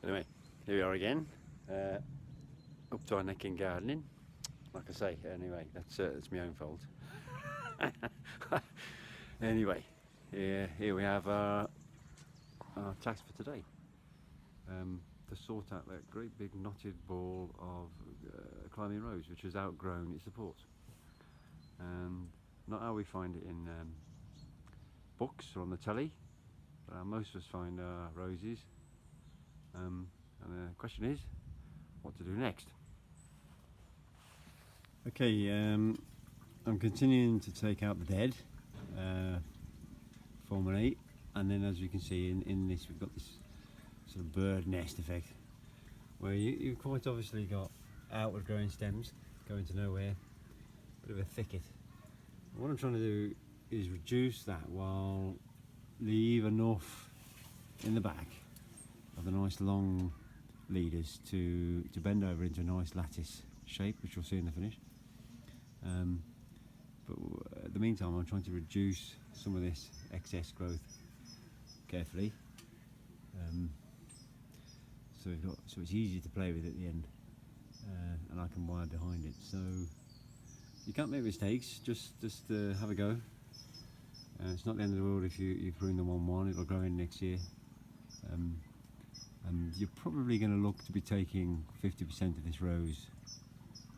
Anyway, here we are again, up to our neck in gardening. Like I say, anyway, that's my own fault. Anyway, here we have our task for today. To sort out that great big knotted ball of climbing rose, which has outgrown its support. And not how we find it in books or on the telly, but how most of us find our roses. And the question is, what to do next? Okay, I'm continuing to take out the dead, formulate, and then as you can see in this we've got this sort of bird nest effect, where you've quite obviously got outward growing stems going to nowhere, bit of a thicket. What I'm trying to do is reduce that while leave enough in the back of the nice long leaders to bend over into a nice lattice shape, which you'll see in the finish. But at the meantime, I'm trying to reduce some of this excess growth carefully, so it's easy to play with at the end, and I can wire behind it. So you can't make mistakes. Just have a go. It's not the end of the world if you prune the one. It'll grow in next year. And you're probably going to look to be taking 50% of this rose,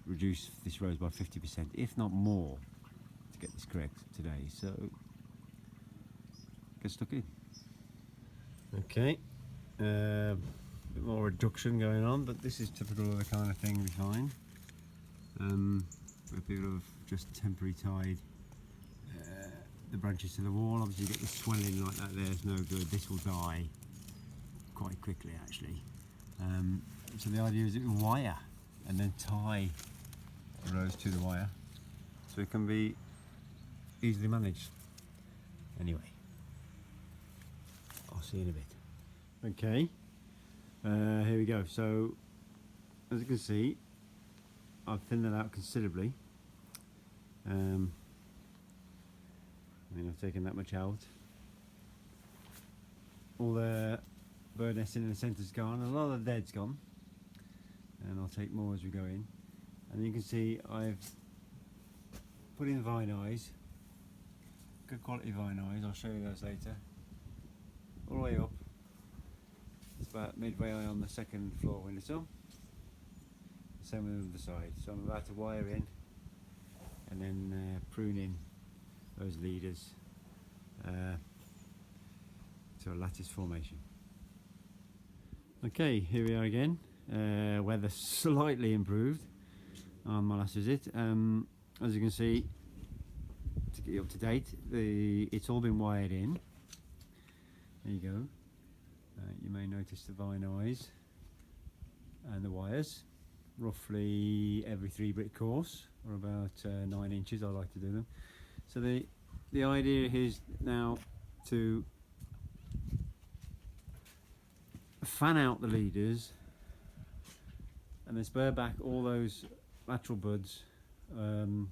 reduce this rose by 50%, if not more, to get this correct today. So get stuck in. Okay, a bit more reduction going on, but this is typical of the kind of thing we find, where people have just temporarily tied the branches to the wall. Obviously you get the swelling like that there, it's no good. This will die quite quickly actually. So the idea is that we wire and then tie the rose to the wire, so it can be easily managed. Anyway, I'll see you in a bit. Okay, here we go. So as you can see, I've thinned that out considerably. I've taken that much out. All the bird nesting in the centre's gone, a lot of the dead's gone, and I'll take more as we go in. And you can see I've put in vine eyes, good quality vine eyes. I'll show you those later. All the way up, it's about midway on the second floor windowsill. Same with the other side. So I'm about to wire in and then prune in those leaders to a lattice formation. Okay, here we are again. Weather slightly improved on my last visit. As you can see, to get you up to date, it's all been wired in. There you go. You may notice the vine eyes and the wires, roughly every 3 brick course, or about 9 inches. I like to do them. So the idea is now to fan out the leaders and then spur back all those lateral buds to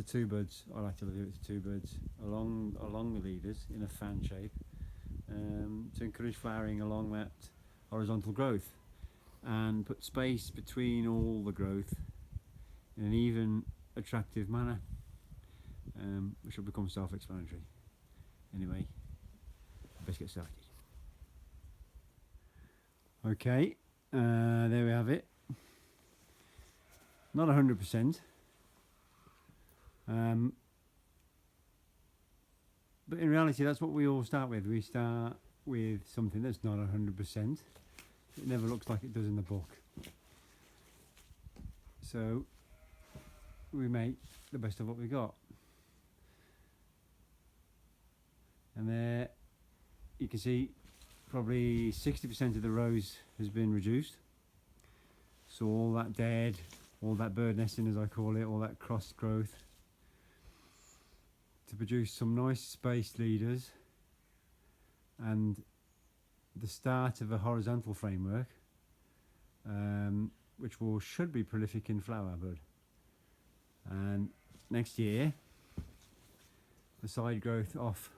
2 buds. I like to do it to 2 buds along the leaders in a fan shape, to encourage flowering along that horizontal growth and put space between all the growth in an even, attractive manner, which will become self-explanatory. Anyway, let's get started. Okay, there we have it. Not 100%, but in reality that's what we all start with. We start with something that's not 100%. It never looks like it does in the book. So we make the best of what we got. And there you can see probably 60% of the rose has been reduced. So all that dead, all that bird nesting as I call it, all that cross growth, to produce some nice spaced leaders and the start of a horizontal framework, which should be prolific in flower bud. And next year the side growth off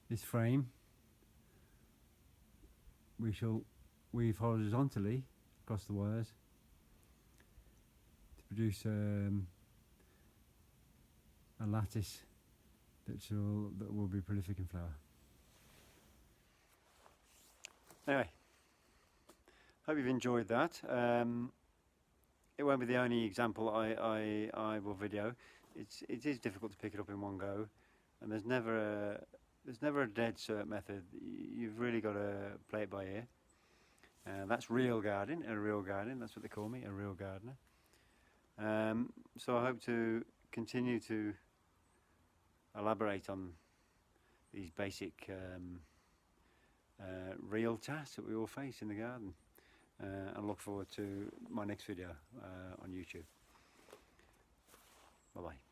this frame we shall weave horizontally across the wires to produce a lattice that will be prolific in flower. Anyway, hope you've enjoyed that. It won't be the only example I will video. It is difficult to pick it up in one go, and there's never a dead cert method. You've really got to play it by ear. That's real gardening, a real garden. That's what they call me, a real gardener. So I hope to continue to elaborate on these basic real tasks that we all face in the garden, and look forward to my next video on YouTube. Bye bye.